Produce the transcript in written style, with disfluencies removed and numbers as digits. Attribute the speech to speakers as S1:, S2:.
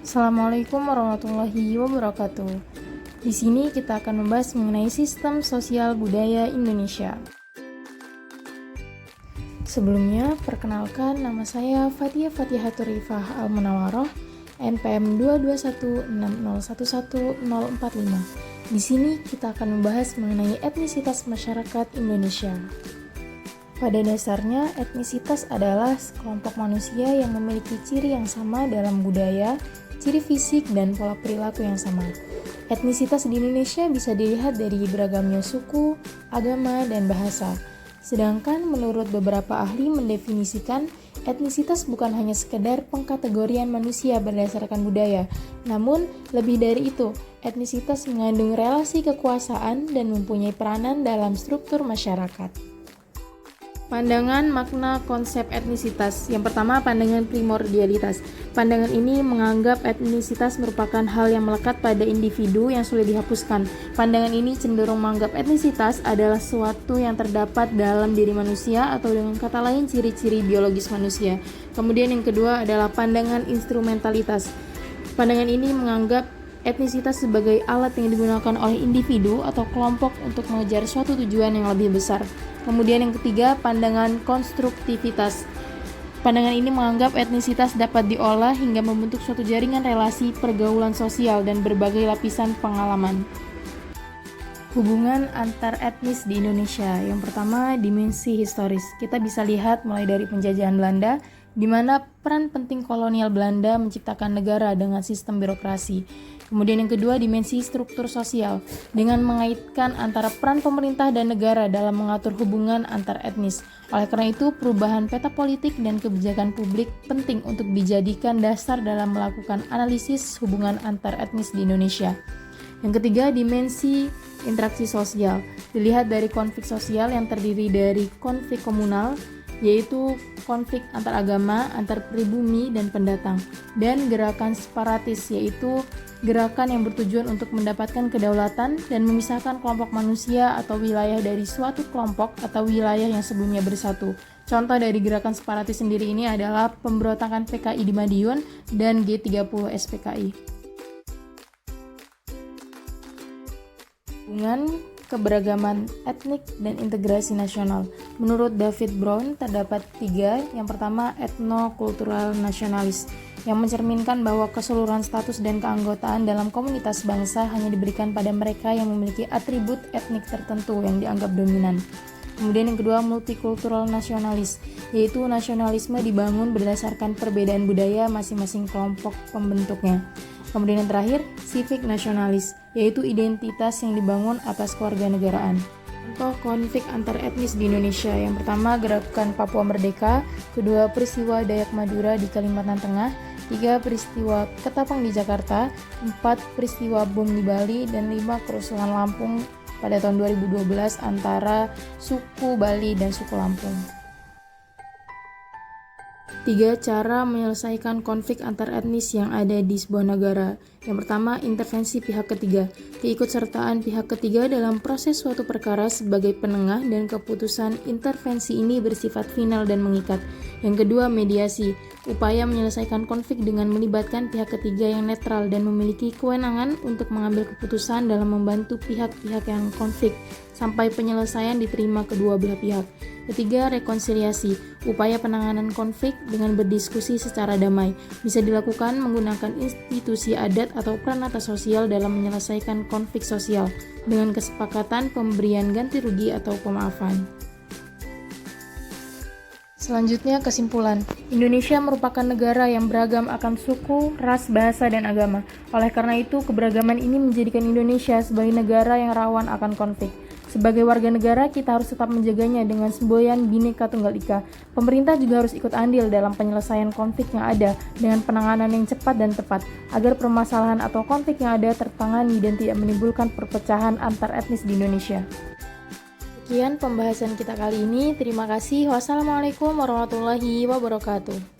S1: Assalamualaikum warahmatullahi wabarakatuh. Di sini kita akan membahas mengenai sistem sosial budaya Indonesia. Sebelumnya, perkenalkan nama saya Fathia Fathihatur Rifah Al-Munawaroh, NPM 22160111045. Di sini kita akan membahas mengenai etnisitas masyarakat Indonesia. Pada dasarnya, etnisitas adalah sekelompok manusia yang memiliki ciri yang sama dalam budaya, ciri fisik, dan pola perilaku yang sama. Etnisitas di Indonesia bisa dilihat dari beragamnya suku, agama, dan bahasa. Sedangkan menurut beberapa ahli mendefinisikan, etnisitas bukan hanya sekedar pengkategorian manusia berdasarkan budaya, namun lebih dari itu, etnisitas mengandung relasi kekuasaan dan mempunyai peranan dalam struktur masyarakat. Pandangan makna konsep etnisitas. Yang pertama, pandangan primordialitas. Pandangan ini menganggap etnisitas merupakan hal yang melekat pada individu yang sulit dihapuskan. Pandangan ini cenderung menganggap etnisitas adalah sesuatu yang terdapat dalam diri manusia atau dengan kata lain ciri-ciri biologis manusia. Kemudian yang kedua adalah pandangan instrumentalitas. Pandangan ini menganggap etnisitas sebagai alat yang digunakan oleh individu atau kelompok untuk mengejar suatu tujuan yang lebih besar. Kemudian yang ketiga, pandangan konstruktivitas. Pandangan ini menganggap etnisitas dapat diolah hingga membentuk suatu jaringan relasi pergaulan sosial dan berbagai lapisan pengalaman. Hubungan antar etnis di Indonesia. Yang pertama, dimensi historis. Kita bisa lihat mulai dari penjajahan Belanda, di mana peran penting kolonial Belanda menciptakan negara dengan sistem birokrasi. Kemudian yang kedua, dimensi struktur sosial, dengan mengaitkan antara peran pemerintah dan negara dalam mengatur hubungan antar etnis. Oleh karena itu, perubahan peta politik dan kebijakan publik penting untuk dijadikan dasar dalam melakukan analisis hubungan antar etnis di Indonesia. Yang ketiga, dimensi interaksi sosial, dilihat dari konflik sosial yang terdiri dari konflik komunal, yaitu konflik antar agama, antar pribumi, dan pendatang, dan gerakan separatis, yaitu gerakan yang bertujuan untuk mendapatkan kedaulatan dan memisahkan kelompok manusia atau wilayah dari suatu kelompok atau wilayah yang sebelumnya bersatu. Contoh dari gerakan separatis sendiri ini adalah pemberontakan PKI di Madiun dan G30 SPKI. Hubungan keberagaman etnik dan integrasi nasional. Menurut David Brown, terdapat tiga. Yang pertama, etnokultural nasionalis, yang mencerminkan bahwa keseluruhan status dan keanggotaan dalam komunitas bangsa hanya diberikan pada mereka yang memiliki atribut etnik tertentu yang dianggap dominan. Kemudian yang kedua, multikultural nasionalis, yaitu nasionalisme dibangun berdasarkan perbedaan budaya masing-masing kelompok pembentuknya. Kemudian yang terakhir, civic nasionalis, yaitu identitas yang dibangun atas kewarganegaraan. Contoh konflik antar etnis di Indonesia. Yang pertama, gerakan Papua Merdeka. Kedua, peristiwa Dayak Madura di Kalimantan Tengah. Tiga, peristiwa Ketapang di Jakarta. Empat, peristiwa bom di Bali. Dan lima, kerusuhan Lampung pada tahun 2012 antara suku Bali dan suku Lampung. 3. Cara menyelesaikan konflik antar etnis yang ada di sebuah negara. Yang pertama, intervensi pihak ketiga. Keikutsertaan pihak ketiga dalam proses suatu perkara sebagai penengah dan keputusan intervensi ini bersifat final dan mengikat. Yang kedua, mediasi. Upaya menyelesaikan konflik dengan melibatkan pihak ketiga yang netral dan memiliki kewenangan untuk mengambil keputusan dalam membantu pihak-pihak yang konflik sampai penyelesaian diterima kedua belah pihak. Ketiga, rekonsiliasi. Upaya penanganan konflik dengan berdiskusi secara damai bisa dilakukan menggunakan institusi adat atau peranata sosial dalam menyelesaikan konflik sosial dengan kesepakatan pemberian ganti rugi atau pemaafan. Selanjutnya, kesimpulan. Indonesia merupakan negara yang beragam akan suku, ras, bahasa, dan agama. Oleh karena itu, keberagaman ini menjadikan Indonesia sebagai negara yang rawan akan konflik. Sebagai warga negara, kita harus tetap menjaganya dengan semboyan Bhinneka Tunggal Ika. Pemerintah juga harus ikut andil dalam penyelesaian konflik yang ada dengan penanganan yang cepat dan tepat, agar permasalahan atau konflik yang ada tertangani dan tidak menimbulkan perpecahan antar etnis di Indonesia. Sekian pembahasan kita kali ini. Terima kasih. Wassalamualaikum warahmatullahi wabarakatuh.